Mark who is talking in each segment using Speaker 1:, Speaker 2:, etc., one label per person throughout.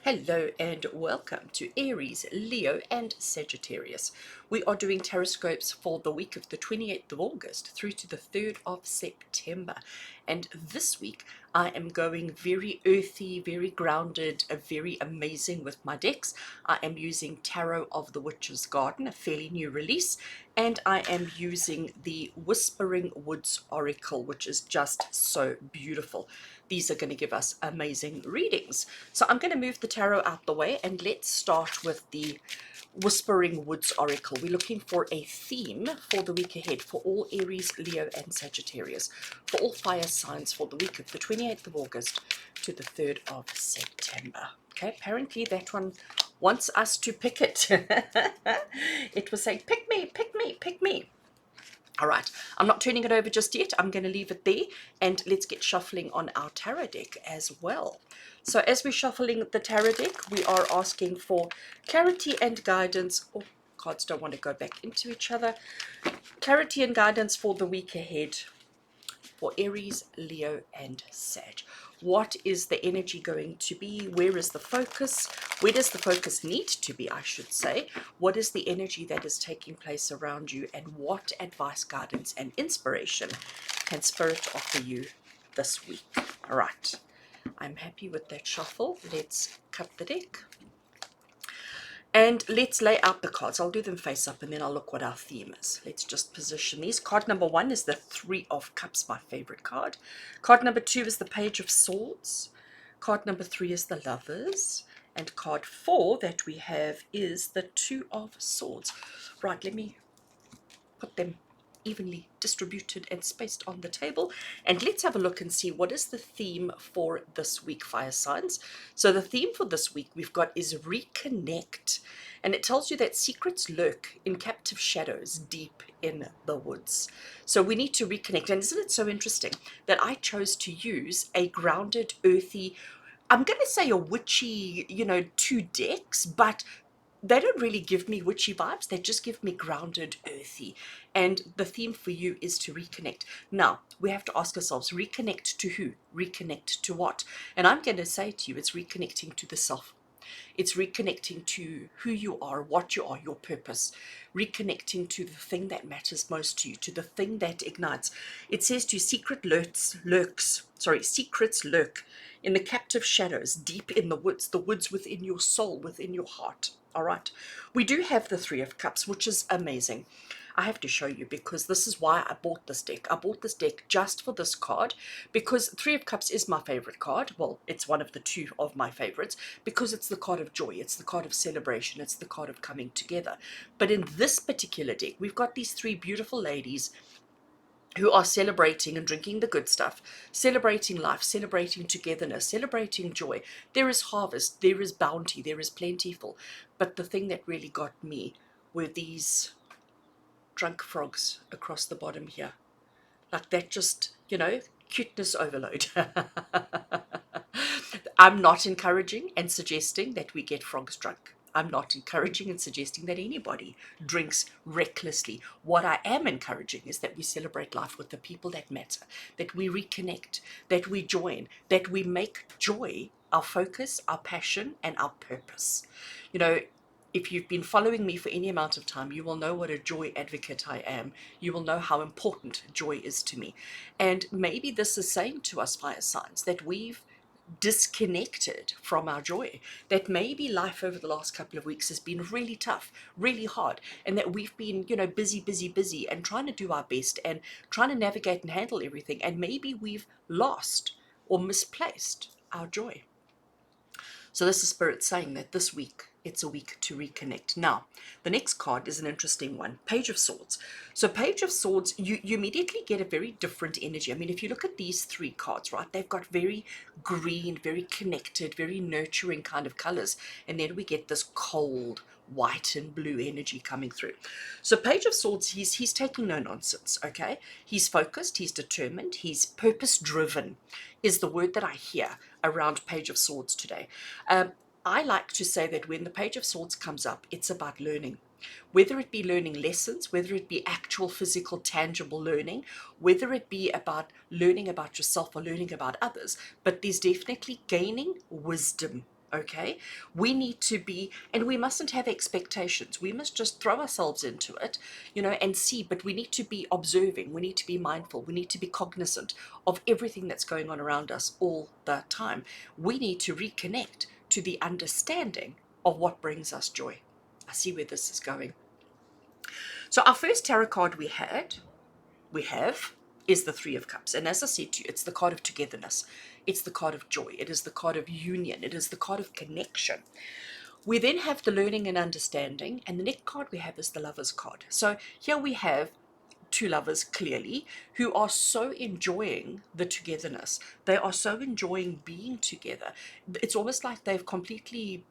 Speaker 1: Hello and welcome to Aries, Leo and Sagittarius. We are doing TarotScopes for the week of the 28th of August through to the 3rd of September. And this week I am going very earthy, very grounded, very amazing with my decks. I am using Tarot of the Witch's Garden, a fairly new release, and I am using the Whispering Woods Oracle, which is just so beautiful. These are going to give us amazing readings. So I'm going to move the tarot out the way and let's start with the Whispering Woods Oracle. We're looking for a theme for the week ahead for all Aries, Leo and Sagittarius, for all fire signs for the week of the 28th of August to the 3rd of September. Okay, apparently that one wants us to pick it. It was saying, pick me, pick me, pick me. All right, I'm not turning it over just yet. I'm going to leave it there and let's get shuffling on our tarot deck as well. So as we're shuffling the tarot deck, we are asking for clarity and guidance. Oh, cards don't want to go back into each other. Clarity and guidance for the week ahead for Aries, Leo and Sag. What is the energy going to be? Where is the focus? Where does the focus need to be, I should say? What is the energy that is taking place around you? And what advice, guidance and inspiration can Spirit offer you this week? All right, I'm happy with that shuffle. Let's cut the deck. And let's lay out the cards. I'll do them face up and then I'll look what our theme is. Let's just position these. Card number 1 is the Three of Cups, my favorite card. Card number 2 is the Page of Swords. Card number 3 is the Lovers. And card 4 that we have is the Two of Swords. Right, let me put them evenly distributed and spaced on the table, and let's have a look and see what is the theme for this week, fire signs. So the theme for this week we've got is reconnect, and it tells you that secrets lurk in captive shadows deep in the woods. So we need to reconnect. And isn't it so interesting that I chose to use a grounded, earthy, I'm going to say a witchy, two decks, but they don't really give me witchy vibes. They just give me grounded, earthy. And the theme for you is to reconnect. Now, we have to ask ourselves, reconnect to who? Reconnect to what? And I'm going to say to you, it's reconnecting to the self. It's reconnecting to who you are, what you are, your purpose. Reconnecting to the thing that matters most to you, to the thing that ignites. It says to you, secrets lurk in the captive shadows, deep in the woods within your soul, within your heart. All right, we do have the Three of Cups, which is amazing. I have to show you because this is why I bought this deck. I bought this deck just for this card because Three of Cups is my favorite card. Well, it's one of the two of my favorites because it's the card of joy. It's the card of celebration. It's the card of coming together. But in this particular deck, we've got these three beautiful ladies who are celebrating and drinking the good stuff, celebrating life, celebrating togetherness, celebrating joy. There is harvest, there is bounty, there is plentiful. But the thing that really got me were these drunk frogs across the bottom here. Like that just, cuteness overload. I'm not encouraging and suggesting that we get frogs drunk. I'm not encouraging and suggesting that anybody drinks recklessly. What I am encouraging is that we celebrate life with the people that matter, that we reconnect, that we join, that we make joy our focus, our passion, and our purpose. If you've been following me for any amount of time, you will know what a joy advocate I am. You will know how important joy is to me. And maybe this is saying to us, fire signs, that we've disconnected from our joy, that maybe life over the last couple of weeks has been really tough, really hard, and that we've been, busy and trying to do our best and trying to navigate and handle everything, and maybe we've lost or misplaced our joy. So this is Spirit saying that this week, it's a week to reconnect. Now, the next card is an interesting one, Page of Swords. So Page of Swords, you immediately get a very different energy. I mean, if you look at these three cards, right, they've got very green, very connected, very nurturing kind of colors. And then we get this cold, white and blue energy coming through. So Page of Swords, he's taking no nonsense, okay? He's focused, he's determined, he's purpose driven is the word that I hear around Page of Swords today. I like to say that when the Page of Swords comes up, it's about learning. Whether it be learning lessons, whether it be actual physical, tangible learning, whether it be about learning about yourself or learning about others, but there's definitely gaining wisdom. Okay, we need to be, and we mustn't have expectations. We must just throw ourselves into it, and see. But we need to be observing, we need to be mindful, we need to be cognizant of everything that's going on around us all the time. We need to reconnect to the understanding of what brings us joy. I see where this is going. So our first tarot card we have is the Three of Cups. And as I said to you, it's the card of togetherness. It's the card of joy. It is the card of union. It is the card of connection. We then have the learning and understanding. And the next card we have is the Lover's card. So here we have two lovers clearly who are so enjoying the togetherness. They are so enjoying being together. It's almost like they've completely,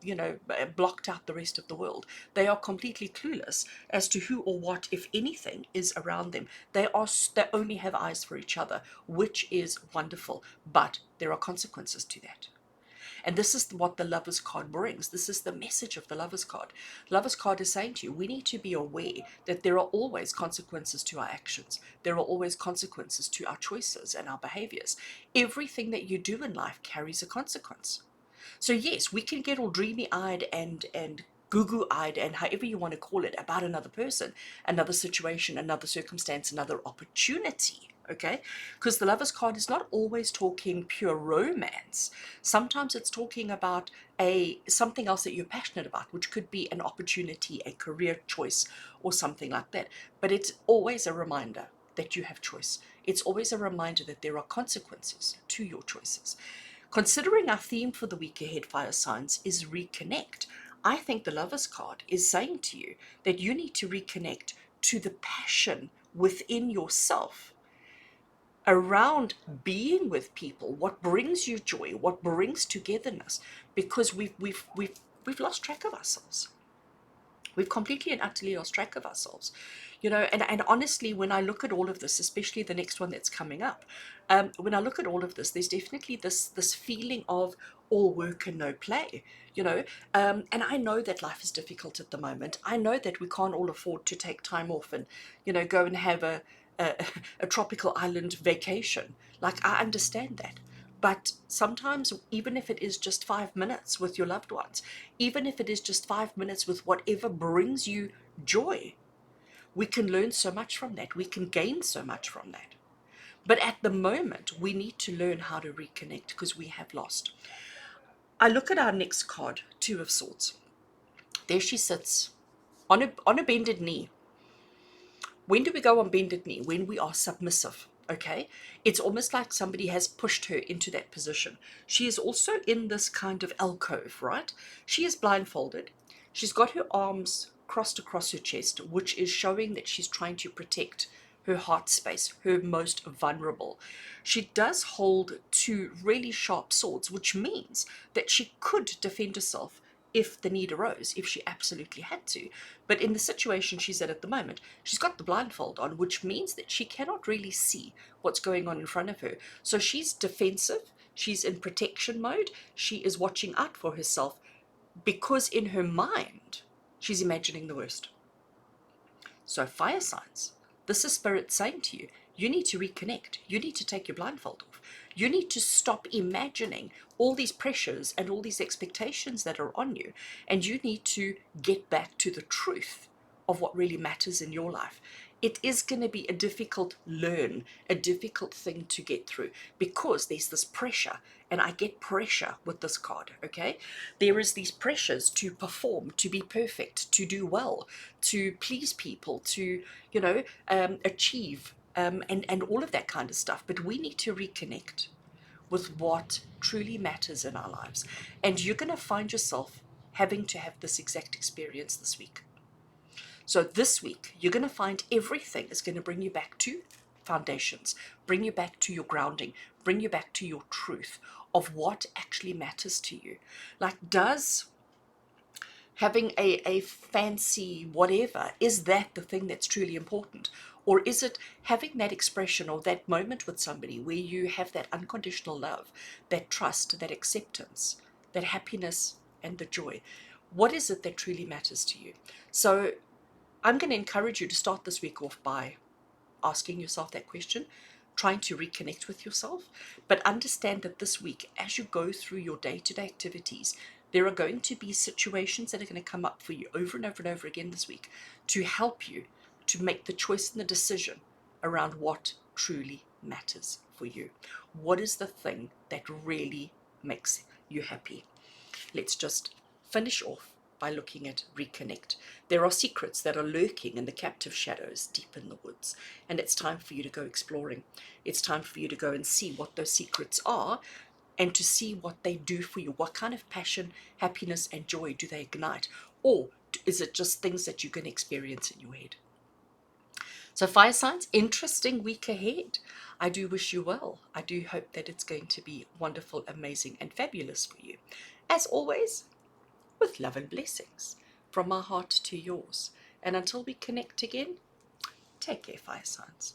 Speaker 1: blocked out the rest of the world. They are completely clueless as to who or what, if anything, is around them. They only have eyes for each other, which is wonderful, but there are consequences to that. And this is what the Lover's card brings. This is the message of the Lover's card. Lover's card is saying to you, we need to be aware that there are always consequences to our actions. There are always consequences to our choices and our behaviors. Everything that you do in life carries a consequence. So yes, we can get all dreamy-eyed and goo-goo-eyed and however you want to call it about another person, another situation, another circumstance, another opportunity. Okay, because the Lover's card is not always talking pure romance. Sometimes it's talking about something else that you're passionate about, which could be an opportunity, a career choice, or something like that. But it's always a reminder that you have choice. It's always a reminder that there are consequences to your choices. Considering our theme for the week ahead, fire signs, is reconnect, I think the Lover's card is saying to you that you need to reconnect to the passion within yourself around being with people, what brings you joy, what brings togetherness, because we've lost track of ourselves. We've completely and utterly lost track of ourselves. And honestly, when I look at all of this, especially the next one that's coming up, when I look at all of this, there's definitely this feeling of all work and no play, and I know that life is difficult at the moment. I know that we can't all afford to take time off and, go and have a, a tropical island vacation. Like, I understand that. But sometimes, even if it is just 5 minutes with your loved ones, even if it is just 5 minutes with whatever brings you joy, we can learn so much from that. We can gain so much from that. But at the moment, we need to learn how to reconnect because we have lost. I look at our next card, Two of Swords. There she sits on a bended knee. When do we go on bended knee? When we are submissive, okay? It's almost like somebody has pushed her into that position. She is also in this kind of alcove, right? She is blindfolded. She's got her arms crossed across her chest, which is showing that she's trying to protect her heart space, her most vulnerable. She does hold two really sharp swords, which means that she could defend herself if the need arose, if she absolutely had to. But in the situation she's at the moment, she's got the blindfold on, which means that she cannot really see what's going on in front of her. So she's defensive, she's in protection mode, she is watching out for herself because in her mind, she's imagining the worst. So fire signs, this is Spirit saying to you, you need to reconnect. You need to take your blindfold off. You need to stop imagining all these pressures and all these expectations that are on you. And you need to get back to the truth of what really matters in your life. It is going to be a difficult learn, a difficult thing to get through because there's this pressure, and I get pressure with this card, okay? There is these pressures to perform, to be perfect, to do well, to please people, to, achieve, and all of that kind of stuff. But we need to reconnect with what truly matters in our lives. And you're going to find yourself having to have this exact experience this week. So this week, you're going to find everything is going to bring you back to foundations, bring you back to your grounding, bring you back to your truth of what actually matters to you. Like, does having a fancy whatever, is that the thing that's truly important? Or is it having that expression or that moment with somebody where you have that unconditional love, that trust, that acceptance, that happiness and the joy? What is it that truly matters to you? So I'm going to encourage you to start this week off by asking yourself that question, trying to reconnect with yourself, but understand that this week, as you go through your day-to-day activities, There are going to be situations that are going to come up for you over and over and over again this week to help you to make the choice and the decision around what truly matters for you. What is the thing that really makes you happy? Let's just finish off by looking at Reconnect. There are secrets that are lurking in the captive shadows deep in the woods, and it's time for you to go exploring. It's time for you to go and see what those secrets are and to see what they do for you. What kind of passion, happiness, and joy do they ignite? Or is it just things that you can experience in your head? So fire signs, interesting week ahead. I do wish you well. I do hope that it's going to be wonderful, amazing, and fabulous for you. As always, with love and blessings from my heart to yours. And until we connect again, take care, fire signs.